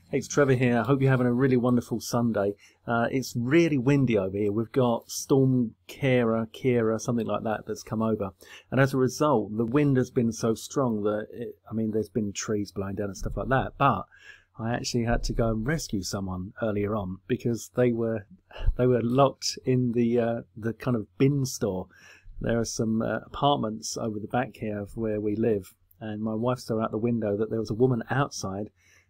Hey, it's Trevor here. I hope you're having a really wonderful Sunday. It's really windy over here. We've got Storm Kira, something like that, that's come over. And as a result, the wind has been so strong that, there's been trees blowing down and stuff like that. But I actually had to go and rescue someone earlier on because they were locked in the kind of bin store. There are some apartments over the back here of where we live. And my wife saw out the window that there was a woman outside.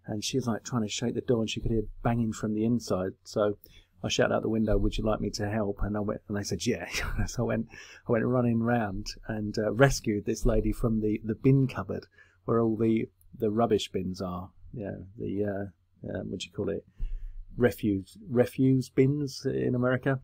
And she was like trying to shake the door, and she could hear banging from the inside. So I shouted out the window, "Would you like me to help?" And I went, and they said, "Yeah." So I went running round and rescued this lady from the bin cupboard where all the rubbish bins are. Yeah, the what do you call it? Refuse bins in America.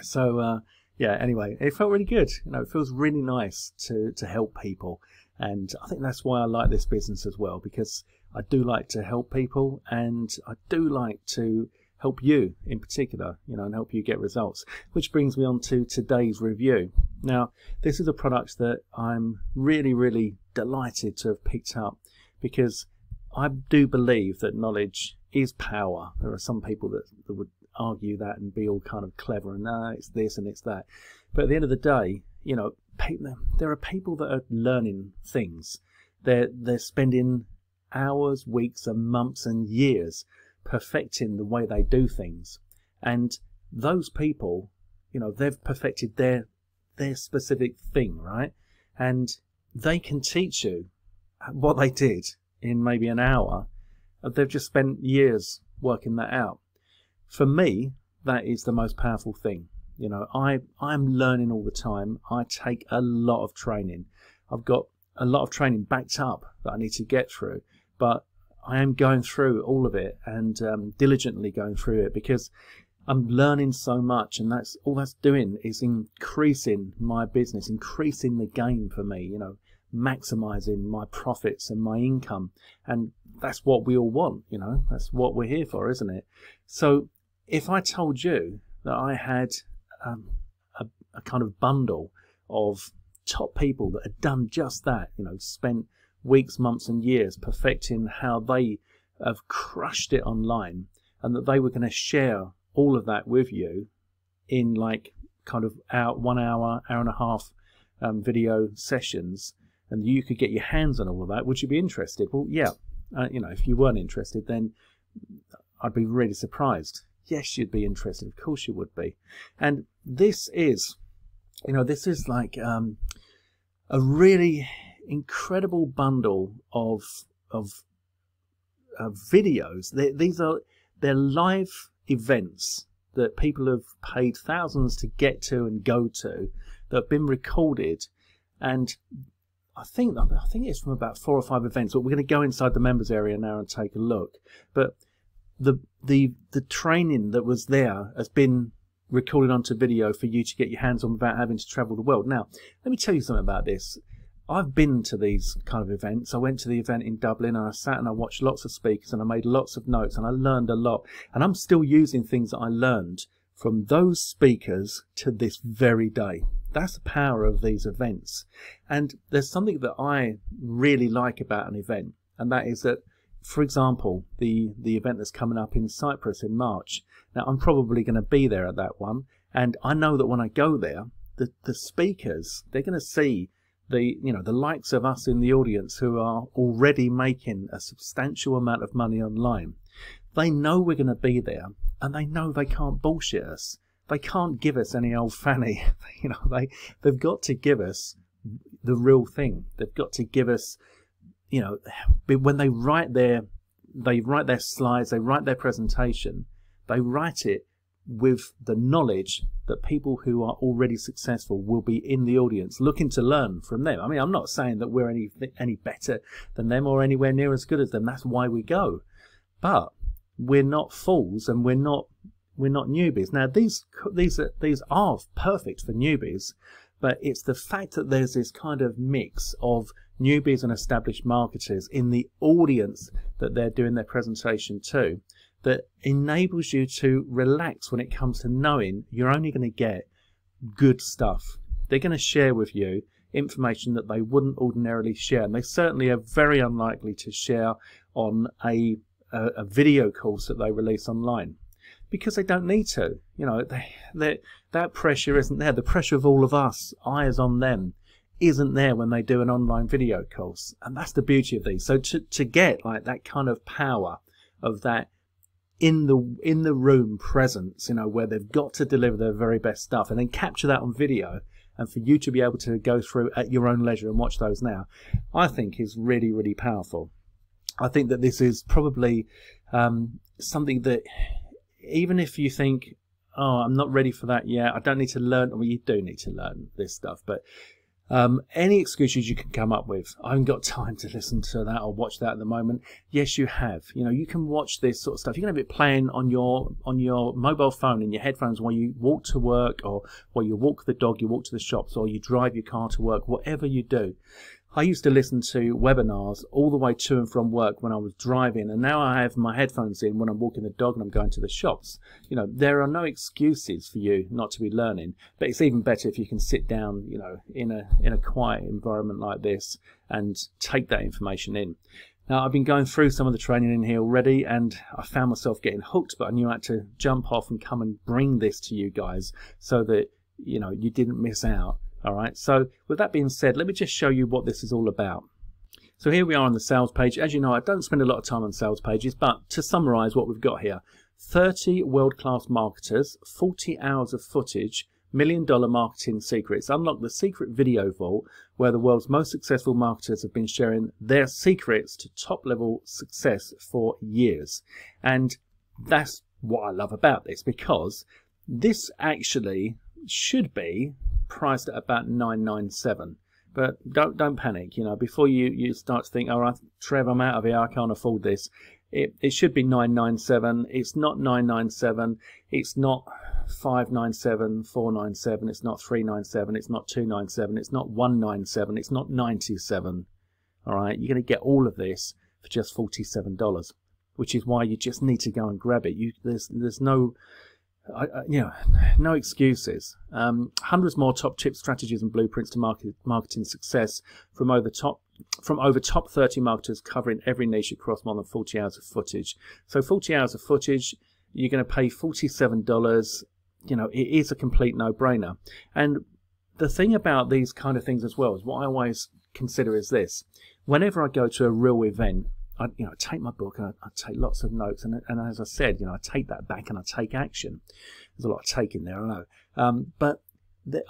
So yeah. Anyway, it felt really good. It feels really nice to help people, and I think that's why I like this business as well, because I do like to help people, and I do like to help you in particular, and help you get results. Which brings me on to today's review. Now, this is a product that I'm really, really delighted to have picked up, because I do believe that knowledge is power. There are some people that would argue that and be all kind of clever and it's this and it's that. But at the end of the day, there are people that are learning things. They're spending hours, weeks and months and years perfecting the way they do things, and those people, they've perfected their specific thing, right? And they can teach you what they did in maybe an hour. They've just spent years working that out. For me, that is the most powerful thing. I'm learning all the time. I take a lot of training. I've got a lot of training backed up that I need to get through. But I am going through all of it and diligently going through it, because I'm learning so much, and that's all that's doing is increasing my business, increasing the game for me, maximizing my profits and my income. And that's what we all want, that's what we're here for, isn't it? So if I told you that I had a kind of bundle of top people that had done just that, spent weeks, months and years perfecting how they have crushed it online, and that they were going to share all of that with you in like kind of 1 hour, hour and a half video sessions, and you could get your hands on all of that, would you be interested? Well, yeah. If you weren't interested, then I'd be really surprised. Yes, you'd be interested. Of course you would be. And this is, like a really incredible bundle of videos. They're live events that people have paid thousands to get to and go to, that have been recorded, and I think it's from about 4 or 5 events. But we're going to go inside the members area now and take a look. But the training that was there has been recorded onto video for you to get your hands on without having to travel the world. Now, let me tell you something about this. I've been to these kind of events. I went to the event in Dublin, and I sat and I watched lots of speakers, and I made lots of notes, and I learned a lot. And I'm still using things that I learned from those speakers to this very day. That's the power of these events. And there's something that I really like about an event, and that is that, for example, the event that's coming up in Cyprus in March. Now, I'm probably going to be there at that one, and I know that when I go there, the speakers, they're going to see the likes of us in the audience who are already making a substantial amount of money online. They know we're going to be there, and they know they can't bullshit us. They can't give us any old fanny. They've got to give us the real thing. They've got to give us, when they write their slides, they write their presentation, they write it with the knowledge that people who are already successful will be in the audience looking to learn from them. I'm not saying that we're any better than them or anywhere near as good as them. That's why we go. But we're not fools, and we're not newbies. Now, these are perfect for newbies, but it's the fact that there's this kind of mix of newbies and established marketers in the audience that they're doing their presentation to, that enables you to relax when it comes to knowing you're only going to get good stuff. They're going to share with you information that they wouldn't ordinarily share, and they certainly are very unlikely to share on a a video course that they release online, because they don't need to. You know, that pressure isn't there. The pressure of all of us, eyes on them, isn't there when they do an online video course. And that's the beauty of these. So to get like that kind of power of that in the room presence, you know, where they've got to deliver their very best stuff and then capture that on video, and for you to be able to go through at your own leisure and watch those now, I think is really, really powerful. I think that this is probably something that, even if you think, oh, I'm not ready for that yet, I don't need to learn, well, you do need to learn this stuff, but any excuses you can come up with, I haven't got time to listen to that or watch that at the moment. Yes, you have. You know, you can watch this sort of stuff. You can have it playing on your mobile phone in your headphones while you walk to work, or while you walk the dog, you walk to the shops, or you drive your car to work, whatever you do. I used to listen to webinars all the way to and from work when I was driving, and now I have my headphones in when I'm walking the dog and I'm going to the shops. You know, there are no excuses for you not to be learning, but it's even better if you can sit down, you know, in a quiet environment like this and take that information in. Now, I've been going through some of the training in here already, and I found myself getting hooked, but I knew I had to jump off and come and bring this to you guys so that, you know, you didn't miss out. All right, so with that being said, let me just show you what this is all about. So here we are on the sales page. As you know, I don't spend a lot of time on sales pages, but to summarize what we've got here: 30 world-class marketers, 40 hours of footage, $1 million marketing secrets. Unlock the secret video vault, where the world's most successful marketers have been sharing their secrets to top-level success for years. And that's what I love about this, because this actually should be priced at about $997, but don't panic. You know, before you start to think, all right, Trev, I'm out of here, I can't afford this. It should be $997. It's not $997. It's not $597, $497. It's not $397. It's not $297. It's not $197. It's not $97. All right, you're going to get all of this for just $47, which is why you just need to go and grab it. There's no no excuses. Hundreds more top tips, strategies, and blueprints to marketing success from over top 30 marketers covering every niche across more than 40 hours of footage. So 40 hours of footage, you're going to pay $47. You know, it is a complete no-brainer. And the thing about these kind of things as well is, what I always consider is this: whenever I go to a real event, I take my book and I take lots of notes, and as I said, I take that back and I take action. There's a lot of taking there, I know, but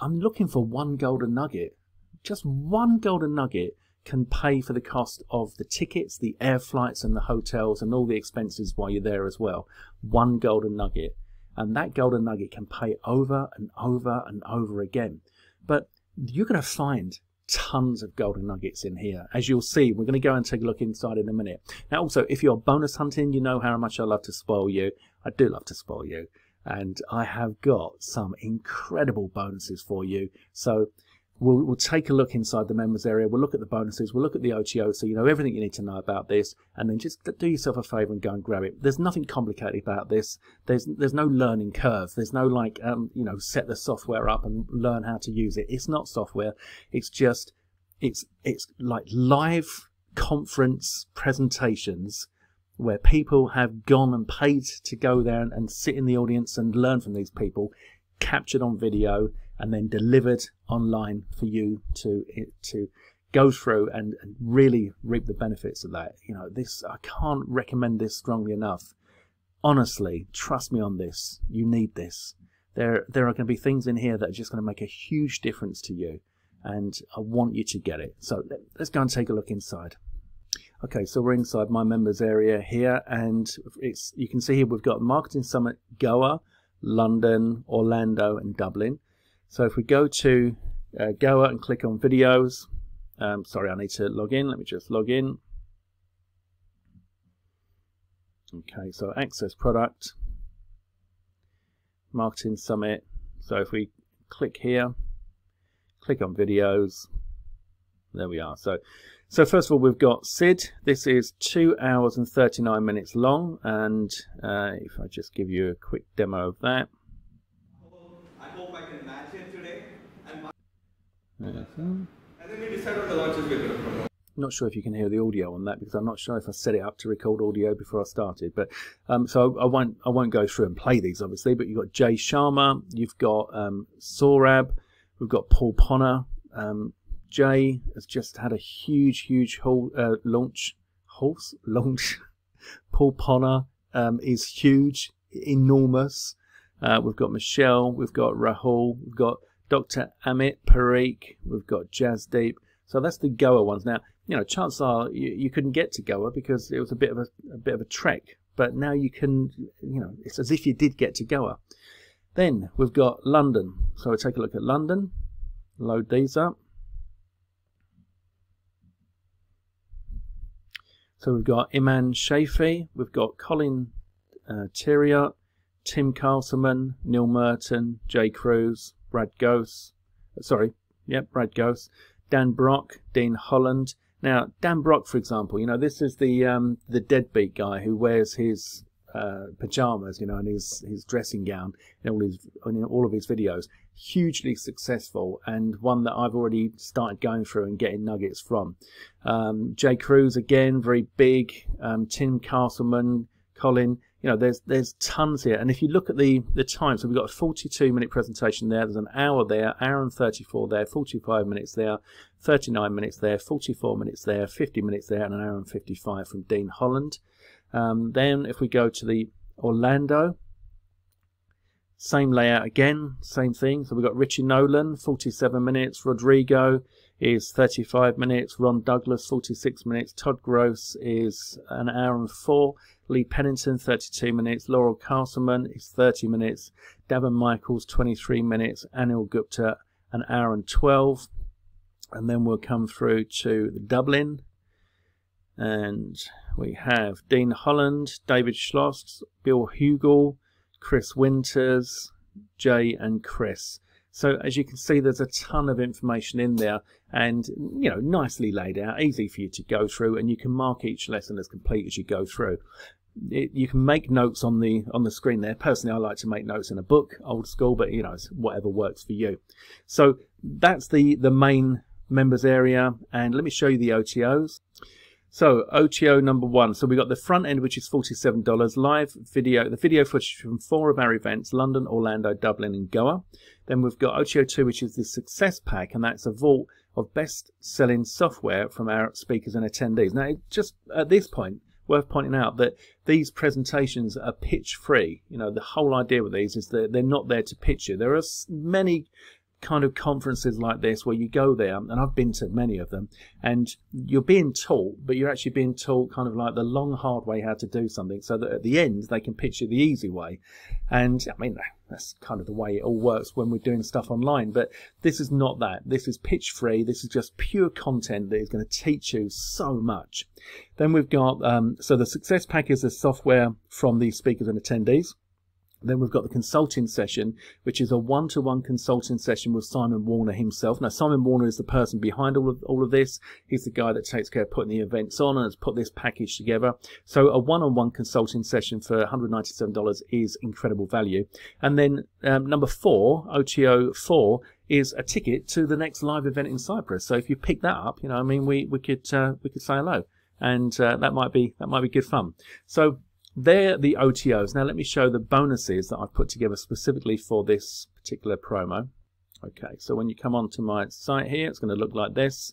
I'm looking for one golden nugget. Just one golden nugget can pay for the cost of the tickets, the air flights, and the hotels, and all the expenses while you're there as well. One golden nugget, and that golden nugget can pay over and over and over again. But you're going to find tons of golden nuggets in here, as you'll see. We're going to go and take a look inside in a minute. Now, also, if you're bonus hunting, you know how much I love to spoil you. I do love to spoil you, and I have got some incredible bonuses for you. So we'll take a look inside the members area. We'll look at the bonuses. We'll look at the OTOs, so you know everything you need to know about this, and then just do yourself a favor and go and grab it. There's nothing complicated about this. There's no learning curve. There's no like set the software up and learn how to use it. It's not software. It's just it's like live conference presentations where people have gone and paid to go there and sit in the audience and learn from these people, captured on video, and then delivered online for you to go through and really reap the benefits of that. This, I can't recommend this strongly enough. Honestly, trust me on this. You need this. There are going to be things in here that are just going to make a huge difference to you, and I want you to get it. So let's go and take a look inside. Okay, so we're inside my members area here, and you can see here we've got Marketing Summit Goa, London, Orlando, and Dublin. So if we go to Goa and click on videos, sorry, I need to log in. Let me just log in. Okay, so access product, Marketing Summit. So if we click here, click on videos, there we are. So first of all, we've got Sid. This is 2 hours and 39 minutes long, and if I just give you a quick demo of that. I hope I can match it today. And Mm-hmm. then we decide on the launches we're going to promote. Not sure if you can hear the audio on that because I'm not sure if I set it up to record audio before I started. But so I won't go through and play these obviously. But you've got Jay Sharma, you've got Saurabh, we've got Paul Ponner. Jay has just had a huge launch. Paul Ponner is huge, enormous. We've got Michelle, we've got Rahul, we've got Dr. Amit Parikh, we've got Jasdeep. So that's the Goa ones. Now, you know, chances are you couldn't get to Goa because it was a bit of a trek. But now you can, you know, it's as if you did get to Goa. Then we've got London. So we'll take a look at London. Load these up. So we've got Iman Shafi, we've got Colin Thiriot, Tim Castleman, Neil Merton, Jay Cruz, Brad Ghost, Brad Ghost, Dan Brock, Dean Holland. Now, Dan Brock, for example, you know, this is the deadbeat guy who wears his pajamas, you know, and his dressing gown in all of his videos. Hugely successful, and one that I've already started going through and getting nuggets from. Jay Cruz, again, very big. Tim Castleman, Colin. You know, there's tons here. And if you look at the time, so we've got a 42-minute presentation there. There's an hour there, hour and 34 there, 45 minutes there, 39 minutes there, 44 minutes there, 50 minutes there, and an hour and 55 from Dean Holland. Then if we go to the Orlando, same layout again, same thing. So we've got Richie Nolan, 47 minutes. Rodrigo is 35 minutes. Ron Douglas, 46 minutes. Todd Gross is an hour and 4. Lee Pennington, 32 minutes. Laurel Castleman is 30 minutes. Davin Michaels, 23 minutes. Anil Gupta, an hour and 12. And then we'll come through to Dublin. And we have Dean Holland, David Schloss, Bill Hugel, Chris Winters, Jay and Chris. So as you can see, there's a ton of information in there, and you know, nicely laid out, easy for you to go through, and you can mark each lesson as complete as you go through. You can make notes on the screen there. Personally, I like to make notes in a book, old school, but you know, it's whatever works for you. So that's the main members area, and let me show you the OTOs. So OTO number 1. So we got the front end, which is $47, live video, the video footage from 4 of our events, London, Orlando, Dublin and Goa. Then we've got OTO 2, which is the success pack, and that's a vault of best selling software from our speakers and attendees. Now, just at this point, worth pointing out that these presentations are pitch free. You know, the whole idea with these is that they're not there to pitch you. There are many kind of conferences like this where you go there, and I've been to many of them, and you're being taught, but you're actually being taught kind of like the long hard way how to do something, so that at the end they can pitch you the easy way. And I mean, that's kind of the way it all works when we're doing stuff online, but this is not that. This is pitch free. This is just pure content that is going to teach you so much. Then we've got so the success pack is the software from the speakers and attendees. Then we've got the consulting session, which is a one-to-one consulting session with Simon Warner himself. Now, Simon Warner is the person behind all of this. He's the guy that takes care of putting the events on and has put this package together. So a one-on-one consulting session for $197 is incredible value. And then number 4, OTO 4, is a ticket to the next live event in Cyprus. So if you pick that up, you know, I mean, we could say hello, and that might be good fun. So they're the OTOs. Now let me show the bonuses that I've put together specifically for this particular promo. Okay, so when you come onto my site here, it's going to look like this.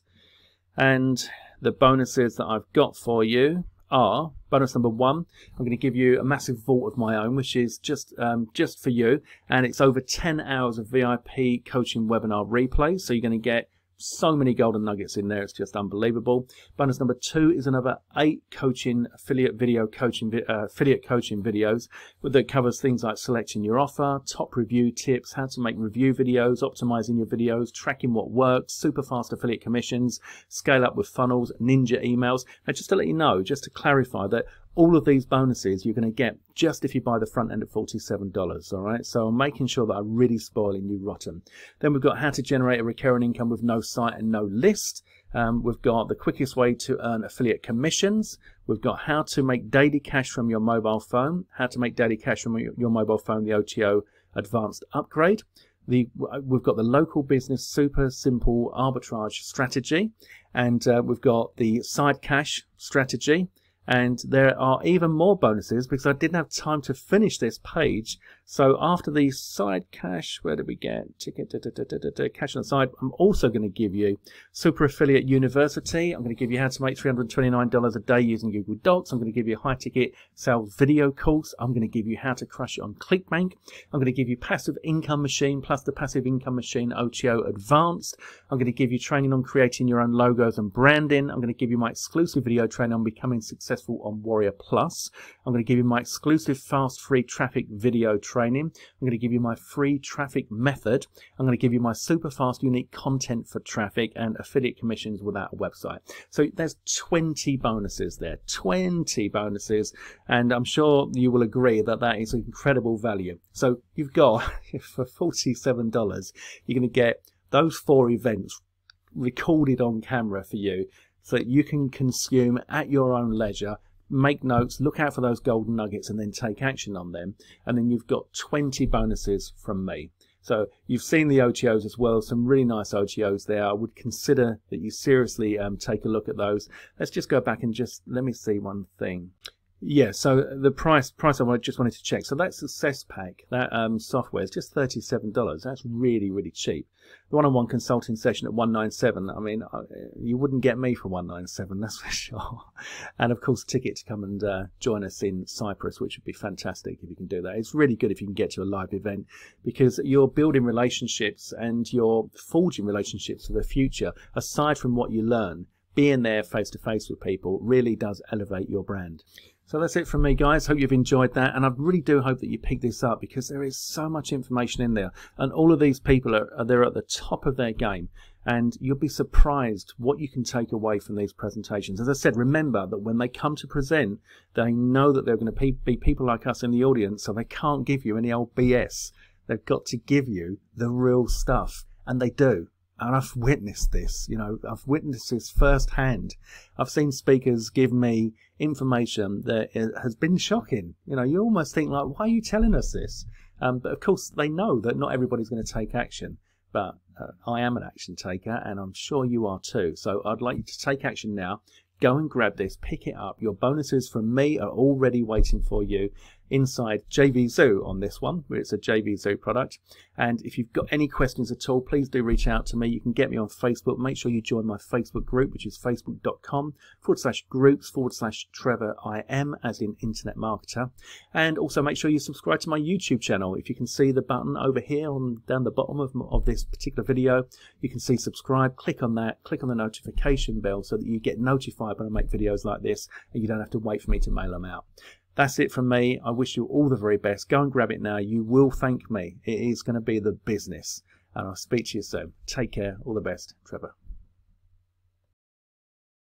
And the bonuses that I've got for you are, bonus number 1, I'm going to give you a massive vault of my own, which is just for you. And it's over 10 hours of VIP coaching webinar replays. So you're going to get so many golden nuggets in there, it's just unbelievable. Bonus number 2 is another 8 coaching affiliate coaching videos that covers things like selecting your offer, top review tips, how to make review videos, optimizing your videos, tracking what works, super fast affiliate commissions, scale up with funnels, ninja emails. And just to let you know, just to clarify, that all of these bonuses you're going to get just if you buy the front end at $47, all right? So I'm making sure that I'm really spoiling you rotten. Then we've got how to generate a recurring income with no site and no list. We've got the quickest way to earn affiliate commissions. We've got how to make daily cash from your mobile phone, how to make daily cash from your mobile phone, the OTO advanced upgrade. we've got the local business super simple arbitrage strategy, and we've got the side cash strategy. And there are even more bonuses because I didn't have time to finish this page. So after the side cash, where did we get? Ticket, cash on the side. I'm also going to give you Super Affiliate University. I'm going to give you how to make $329 a day using Google Docs. I'm going to give you a high ticket sales video course. I'm going to give you how to crush it on ClickBank. I'm going to give you Passive Income Machine plus the Passive Income Machine OTO Advanced. I'm going to give you training on creating your own logos and branding. I'm going to give you my exclusive video training on becoming successful on Warrior Plus. I'm going to give you my exclusive fast free traffic video training. I'm going to give you my free traffic method. I'm going to give you my super fast unique content for traffic and affiliate commissions without a website. So there's 20 bonuses there, 20 bonuses, and I'm sure you will agree that that is incredible value. So you've got, for $47, you're going to get those 4 events recorded on camera for you so that you can consume at your own leisure, make notes, look out for those golden nuggets, and then take action on them. And then you've got 20 bonuses from me. So you've seen the OTOs as well, some really nice OTOs there. I would consider that you seriously take a look at those. Let's just go back and just let me see one thing. Yeah, so the price I just wanted to check. So that Success Pack, that software is just $37. That's really, really cheap. The one-on-one consulting session at $197. I mean, you wouldn't get me for $197, that's for sure. And of course, ticket to come and join us in Cyprus, which would be fantastic if you can do that. It's really good if you can get to a live event because you're building relationships and you're forging relationships for the future. Aside from what you learn, being there face-to-face with people really does elevate your brand. So that's it from me, guys. Hope you've enjoyed that, and I really do hope that you pick this up because there is so much information in there, and all of these people are there at the top of their game, and you'll be surprised what you can take away from these presentations. As I said, remember that when they come to present, they know that they're going to be people like us in the audience, so they can't give you any old BS. They've got to give you the real stuff, and they do. And I've witnessed this, you know, I've witnessed this firsthand. I've seen speakers give me information that has been shocking. You know, you almost think like, why are you telling us this? But of course they know that not everybody's going to take action, but I am an action taker and I'm sure you are too. So I'd like you to take action now. Go and grab this, pick it up. Your bonuses from me are already waiting for you inside JVZoo on this one, where it's a JVZoo product. And if you've got any questions at all, please do reach out to me. You can get me on Facebook. Make sure you join my Facebook group, which is facebook.com/groups/Trevor IM, as in Internet Marketer. And also make sure you subscribe to my YouTube channel. If you can see the button over here down the bottom of this particular video, you can see subscribe. Click on that. Click on the notification bell so that you get notified when I make videos like this and you don't have to wait for me to mail them out. That's it from me. I wish you all the very best. Go and grab it now. You will thank me. It is going to be the business. And I'll speak to you soon. Take care. All the best. Trevor.